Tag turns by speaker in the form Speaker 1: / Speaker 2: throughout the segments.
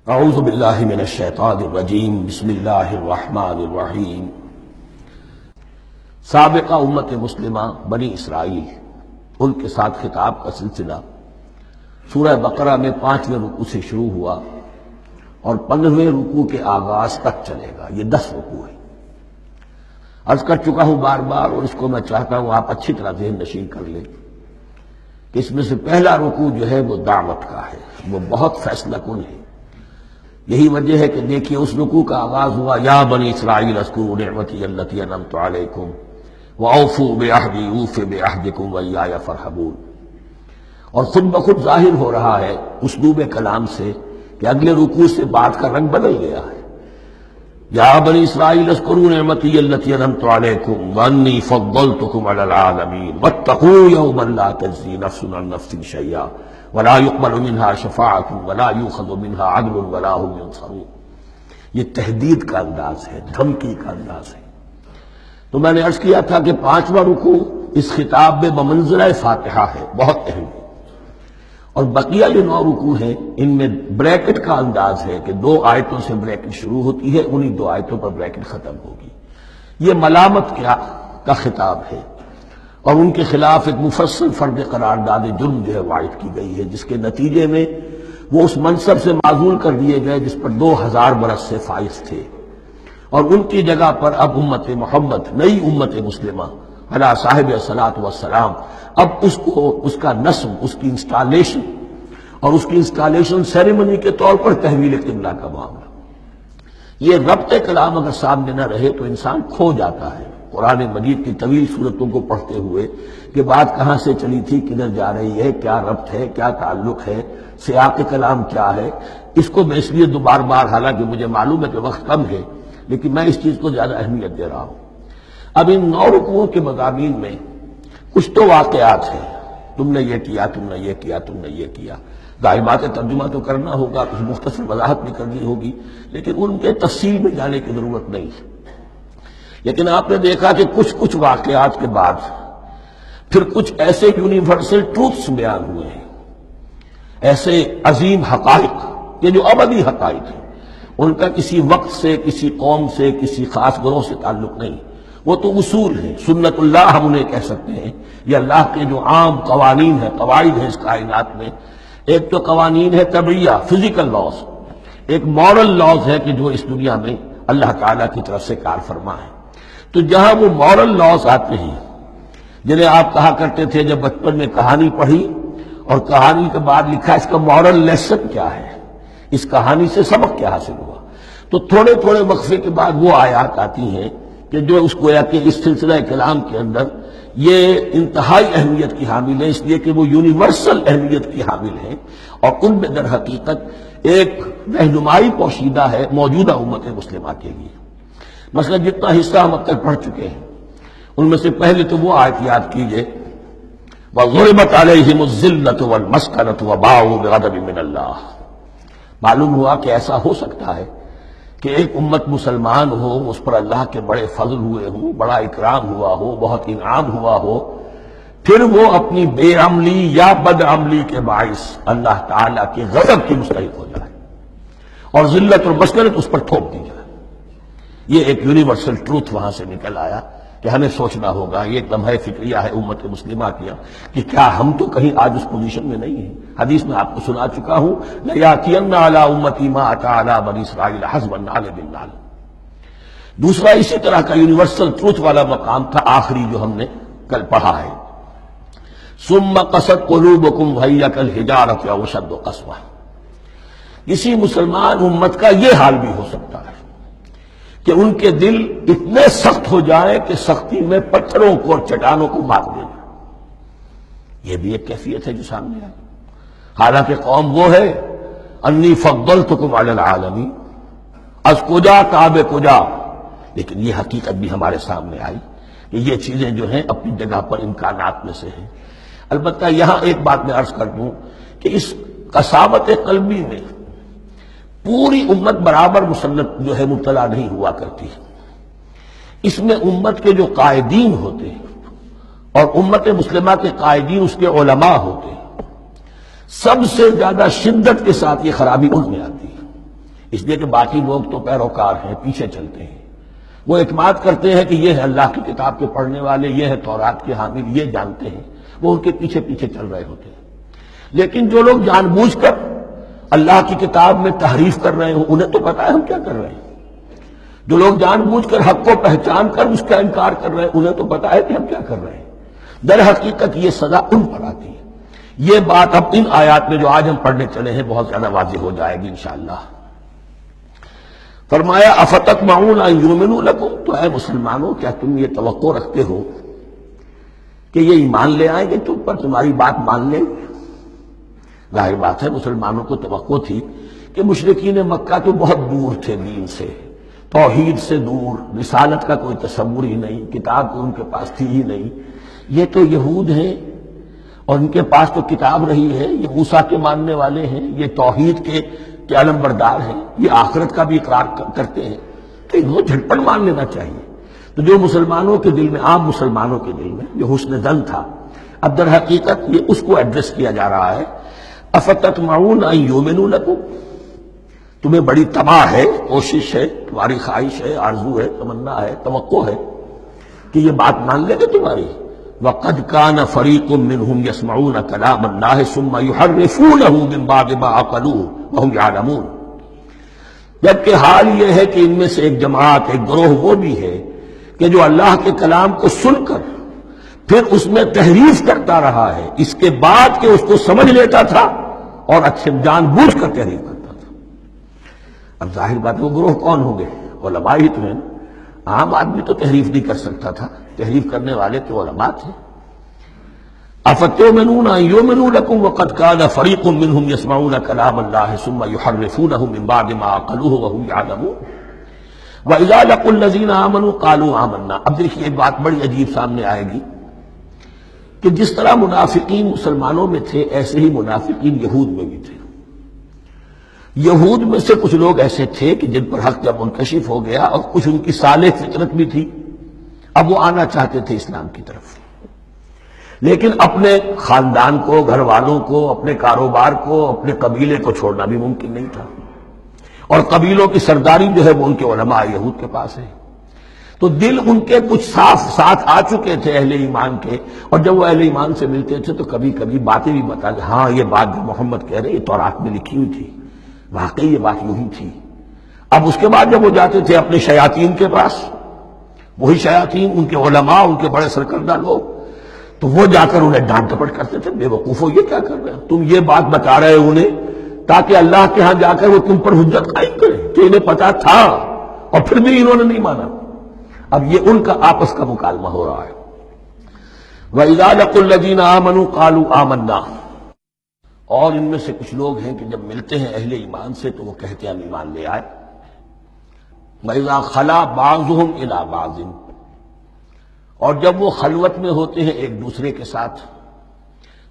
Speaker 1: اعوذ باللہ من الشیطان الرجیم بسم اللہ الرحمن الرحیم۔ سابقہ امت مسلمہ بنی اسرائیل، ان کے ساتھ خطاب کا سلسلہ سورہ بقرہ میں 5ویں رکوع سے شروع ہوا اور 15ویں رکوع کے آغاز تک چلے گا۔ یہ 10 رکوع ہے۔ عرض کر چکا ہوں بار بار، اور اس کو میں چاہتا ہوں آپ اچھی طرح ذہن نشین کر لیں کہ اس میں سے پہلا رکوع جو ہے وہ دعوت کا ہے، وہ بہت فیصلہ کن ہے۔ یہی وجہ ہے کہ دیکھیے اس رکوع کا آغاز ہوا یا بنی اسرائیل اذکروا نعمتی التی انعمت علیکم واوفوا بعہدی اوف بعہدکم وایای فارہبون، اور خود بخود ظاہر ہو رہا ہے اسلوب کلام سے کہ اگلے رکوع سے بات کا رنگ بدل گیا ہے۔ یا بنی اسرائیل اذکروا نعمتی التی انعمت علیکم وانی فضلتکم علی العالمین واتقوا یوما لا تجزی نفس عن نفس شیئا ولا يقبل منها شفاعة ولا يؤخذ منها عدل ولا هم ينصرون۔ یہ تہدید کا انداز ہے، دھمکی کا انداز ہے۔ تو میں نے عرض کیا تھا کہ 5واں رکوع اس خطاب میں بمنزلہ فاتحہ ہے، بہت اہم ہے، اور بقیہ جو 9 رکوع ہیں ان میں بریکٹ کا انداز ہے کہ 2 آیتوں سے بریکٹ شروع ہوتی ہے، انہی 2 آیتوں پر بریکٹ ختم ہوگی۔ یہ ملامت کا خطاب ہے، اور ان کے خلاف ایک مفصل فرد قرارداد جرم جو ہے وارد کی گئی ہے، جس کے نتیجے میں وہ اس منصب سے معزول کر دیے گئے جس پر 2000 برس سے فائز تھے، اور ان کی جگہ پر اب امت محمد، نئی امت مسلمہ علی صاحب الصلاۃ والسلام، اب اس کا نصب، اس کی انسٹالیشن، اور اس کی انسٹالیشن سیریمنی کے طور پر تحویل قبلہ کا معاملہ۔ یہ ربط کلام اگر سامنے نہ رہے تو انسان کھو جاتا ہے۔ قرآن مجید کی طویل صورتوں کو پڑھتے ہوئے کہ بات کہاں سے چلی تھی، کدھر جا رہی ہے، کیا ربط ہے، کیا تعلق ہے، سیاق کلام کیا ہے، اس کو میں اس لیے بار بار، حالانکہ مجھے معلوم ہے کہ وقت کم ہے لیکن میں اس چیز کو زیادہ اہمیت دے رہا ہوں۔ اب ان 9 رکوعوں کے مضامین میں کچھ تو واقعات ہیں، تم نے یہ کیا، تم نے یہ کیا، تم نے یہ کیا، ظاہر بات ہے ترجمہ تو کرنا ہوگا، کچھ مختصر وضاحت بھی کرنی ہوگی، لیکن ان کے تفصیل میں جانے کی ضرورت نہیں ہے۔ لیکن آپ نے دیکھا کہ کچھ واقعات کے بعد پھر کچھ ایسے یونیورسل ٹروتھس بیان ہوئے ہیں، ایسے عظیم حقائق کہ جو ابدی حقائق ہیں، ان کا کسی وقت سے، کسی قوم سے، کسی خاص گروہ سے تعلق نہیں، وہ تو اصول ہیں، سنت اللہ ہم انہیں کہہ سکتے ہیں، یہ اللہ کے جو عام قوانین ہیں، قواعد ہیں اس کائنات میں۔ ایک تو قوانین ہے طبعیہ، فزیکل لاز، ایک مورل لاز ہے کہ جو اس دنیا میں اللہ تعالیٰ کی طرف سے کار فرما ہے۔ تو جہاں وہ مورل لاز آتے ہیں جنہیں آپ کہا کرتے تھے جب بچپن میں کہانی پڑھی اور کہانی کے بعد لکھا اس کا مورل لیسن کیا ہے، اس کہانی سے سبق کیا حاصل ہوا، تو تھوڑے تھوڑے وقفے کے بعد وہ آیات آتی ہیں کہ جو اس گویا کہ اس سلسلہ کلام کے اندر یہ انتہائی اہمیت کی حامل ہے، اس لیے کہ وہ یونیورسل اہمیت کی حامل ہیں، اور ان میں در حقیقت ایک رہنمائی پوشیدہ ہے موجودہ امت مسلمہ کے لیے۔ مثلا جتنا حصہ ہم اب تک پڑھ چکے ہیں ان میں سے پہلے تو وہ آیت یاد کیجئے وَضُرِبَتْ عَلَيْهِمُ الذِّلَّةُ وَالْمَسْكَنَةُ وَبَاءُوا بِغَضَبٍ مِّنَ اللَّهِ۔ معلوم ہوا کہ ایسا ہو سکتا ہے کہ ایک امت مسلمان ہو، اس پر اللہ کے بڑے فضل ہوئے ہوں، بڑا اکرام ہوا ہو، بہت انعام ہوا ہو، پھر وہ اپنی بے عملی یا بد عملی کے باعث اللہ تعالیٰ کے غضب کی مستحق ہو جائے اور ذلت اور مسکنت اس پر تھوپ دی جائے۔ یہ ایک یونیورسل ٹروتھ وہاں سے نکل آیا کہ ہمیں سوچنا ہوگا، یہ ایک لمحہ فکریہ ہے امت مسلمہ کیا کہ کیا ہم تو کہیں آج اس پوزیشن میں نہیں ہیں۔ حدیث میں آپ کو سنا چکا ہوں لَيَأْتِيَنَّ عَلَىٰ أُمَّتِي مَا أَتَىٰ عَلَىٰ بَنِي إِسْرَائِيلَ حَسْبَ النَّعْلِ بِالنَّعْلِ۔ دوسرا اسی طرح کا یونیورسل ٹروتھ والا مقام تھا آخری جو ہم نے کل پڑھا ہے ثُمَّ قَسَتْ قُلُوبُكُمْ وَهِيَ كَالْحِجَارَةِ أَوْ أَشَدُّ قَسْوَةً۔ کسی مسلمان امت کا یہ حال بھی ہو سکتا ہے کہ ان کے دل اتنے سخت ہو جائیں کہ سختی میں پتھروں کو اور چٹانوں کو مات دے جائیں۔ یہ بھی ایک کیفیت ہے جو سامنے آئی، حالانکہ قوم وہ ہے انی فضلتکم علی العالمین، از کجا کعب کجا، لیکن یہ حقیقت بھی ہمارے سامنے آئی کہ یہ چیزیں جو ہیں اپنی جگہ پر امکانات میں سے ہیں۔ البتہ یہاں ایک بات میں عرض کر دوں کہ اس قساوت قلبی میں پوری امت برابر مسلط جو ہے مبتلا نہیں ہوا کرتی، اس میں امت کے جو قائدین ہوتے ہیں اور امت مسلمہ کے قائدین اس کے علماء ہوتے ہیں، سب سے زیادہ شدت کے ساتھ یہ خرابی ان میں آتی ہے۔ اس لیے کہ باقی لوگ تو پیروکار ہیں، پیچھے چلتے ہیں، وہ اعتماد کرتے ہیں کہ یہ ہے اللہ کی کتاب کے پڑھنے والے، یہ ہے تورات کے حامل، یہ جانتے ہیں، وہ ان کے پیچھے پیچھے چل رہے ہوتے ہیں۔ لیکن جو لوگ جان بوجھ کر اللہ کی کتاب میں تحریف کر رہے ہوں، انہیں تو پتا ہے ہم کیا کر رہے ہیں۔ جو لوگ جان بوجھ کر حق کو پہچان کر اس کا انکار کر رہے ہیں، انہیں تو پتا ہے کہ ہم کیا کر رہے ہیں۔ در حقیقت یہ سزا ان پر آتی ہے۔ یہ بات اب ان آیات میں جو آج ہم پڑھنے چلے ہیں بہت زیادہ واضح ہو جائے گی انشاءاللہ۔ فرمایا افتطمعون ان یؤمنوا لکم، تو اے مسلمانوں کیا تم یہ توقع رکھتے ہو کہ یہ ایمان لے آئیں گے تم پر، تمہاری بات مان لیں گے؟ ظاہر بات ہے مسلمانوں کو توقع تھی کہ مشرکین مکہ تو بہت دور تھے دین سے، توحید سے دور، رسالت کا کوئی تصور ہی نہیں، کتاب تو ان کے پاس تھی ہی نہیں۔ یہ تو یہود ہیں اور ان کے پاس تو کتاب رہی ہے، یہ موسیٰ کے ماننے والے ہیں، یہ توحید کے علم بردار ہیں، یہ آخرت کا بھی اقرار کرتے ہیں، تو انہوں کو جھٹپٹ مان لینا چاہیے۔ تو جو مسلمانوں کے دل میں، عام مسلمانوں کے دل میں جو حسن ظن تھا، اب در حقیقت یہ اس کو ایڈریس کیا جا رہا ہے۔ افتطمعون ان یؤمنوا لکم، تمہیں بڑی طمع ہے، کوشش ہے، تمہاری خواہش ہے، آرزو ہے، تمنا ہے، توقع ہے کہ یہ بات مان لے گے تمہاری۔ وَقَدْ كَانَ فَرِيقٌ مِّنْهُمْ يَسْمَعُونَ كَلَامَ اللَّهِ ثُمَّ يُحَرِّفُونَهُ مِن بَعْدِ مَا عَقَلُوهُ وَهُمْ يَعْلَمُونَ، جبکہ حال یہ ہے کہ ان میں سے ایک جماعت، ایک گروہ وہ بھی ہے کہ جو اللہ کے کلام کو سن کر پھر اس میں تحریف کرتا رہا ہے، اس کے بعد کہ اس کو سمجھ لیتا تھا اور اچھے جان بوجھ کر تحریف کرتا تھا۔ اب ظاہر بات وہ گروہ کون ہوں گے؟ علماء ہی تو ہیں۔ عام آدمی تو تحریف نہیں کر سکتا تھا، تحریف کرنے والے تو علماء تھے۔ افتؤمنون ان یؤمنوا لکم وقد کان فریق منهم یسمعون کلام اللہ ثم یحرفونہ من بعد ما عقلوہ وهم یعلمون واذا لقوا الذین آمنوا قالوا آمنا۔ اب دیکھیے ایک بات بڑی عجیب سامنے آئے گی کہ جس طرح منافقین مسلمانوں میں تھے، ایسے ہی منافقین یہود میں بھی تھے۔ یہود میں سے کچھ لوگ ایسے تھے کہ جن پر حق جب منکشف ہو گیا، اور کچھ ان کی صالح فطرت بھی تھی، اب وہ آنا چاہتے تھے اسلام کی طرف، لیکن اپنے خاندان کو، گھر والوں کو، اپنے کاروبار کو، اپنے قبیلے کو چھوڑنا بھی ممکن نہیں تھا، اور قبیلوں کی سرداری جو ہے وہ ان کے علماء یہود کے پاس ہے۔ تو دل ان کے کچھ صاف ساتھ آ چکے تھے اہل ایمان کے، اور جب وہ اہل ایمان سے ملتے تھے تو کبھی کبھی باتیں بھی بتا کہ ہاں یہ بات جو محمد کہہ رہے یہ تورات میں لکھی ہوئی تھی، واقعی یہ بات یوں ہی تھی۔ اب اس کے بعد جب وہ جاتے تھے اپنے شیاطین کے پاس، وہی شیاطین ان کے علماء، ان کے بڑے سرکردہ لوگ، تو وہ جا کر انہیں ڈانٹ ڈپٹ کرتے تھے، بے وقوفو یہ کیا کر رہے ہیں تم، یہ بات بتا رہے انہیں تاکہ اللہ کے ہاں جا کر وہ تم پر حجت قائم کرے کہ انہیں پتا تھا اور پھر بھی انہوں نے نہیں مانا۔ اب یہ ان کا آپس کا مکالمہ ہو رہا ہے۔ وَإِذَا لَقُوا الَّذِينَ آمَنُوا قَالُوا آمَنَّا، اور ان میں سے کچھ لوگ ہیں کہ جب ملتے ہیں اہل ایمان سے تو وہ کہتے ہیں ہم ایمان لے آئے۔ وَإِذَا خَلَا بَعْضُهُمْ إِلَىٰ بَعْضٍ، اور جب وہ خلوت میں ہوتے ہیں ایک دوسرے کے ساتھ،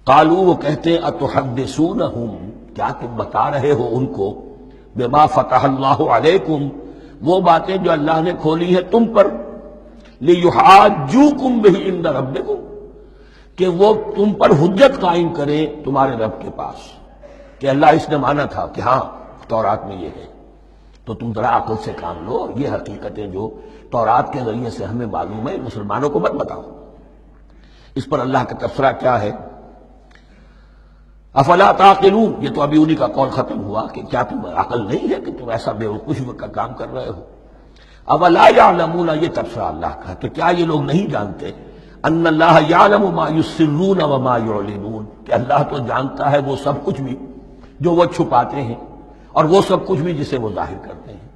Speaker 1: قالوا، وہ کہتے ہیں اتحدثونہم، کیا تم بتا رہے ہو ان کو، بما فتح اللہ علیکم، وہ باتیں جو اللہ نے کھولی ہے تم پر، لیحاجوکم بہ عند ربکم، کہ وہ تم پر حجت قائم کرے تمہارے رب کے پاس، کہ اللہ اس نے مانا تھا کہ ہاں تورات میں یہ ہے، تو تم ذرا عقل سے کام لو، یہ حقیقتیں جو تورات کے ذریعے سے ہمیں معلوم ہے مسلمانوں کو مت بتاؤ۔ اس پر اللہ کا تبصرہ کیا ہے؟ افلا تعقلون، یہ تو ابھی انہی کا قول ختم ہوا کہ کیا تم عقل نہیں ہے کہ تم ایسا بے وقوفی کا کام کر رہے ہو؟ اولا یعلمون، یہ تبصرہ اللہ کا، تو کیا یہ لوگ نہیں جانتے ان اللہ یعلم ما یسرون وما یعلنون، کہ اللہ تو جانتا ہے وہ سب کچھ بھی جو وہ چھپاتے ہیں اور وہ سب کچھ بھی جسے وہ ظاہر کرتے ہیں۔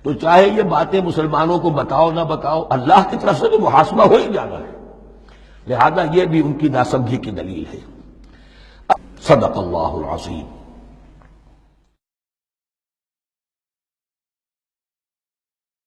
Speaker 1: تو چاہے یہ باتیں مسلمانوں کو بتاؤ نہ بتاؤ، اللہ کی طرف سے تو محاسبہ ہو ہی جانا ہے، لہذا یہ بھی ان کی ناسمجھی کی دلیل ہے۔ صدق اللہ العظیم۔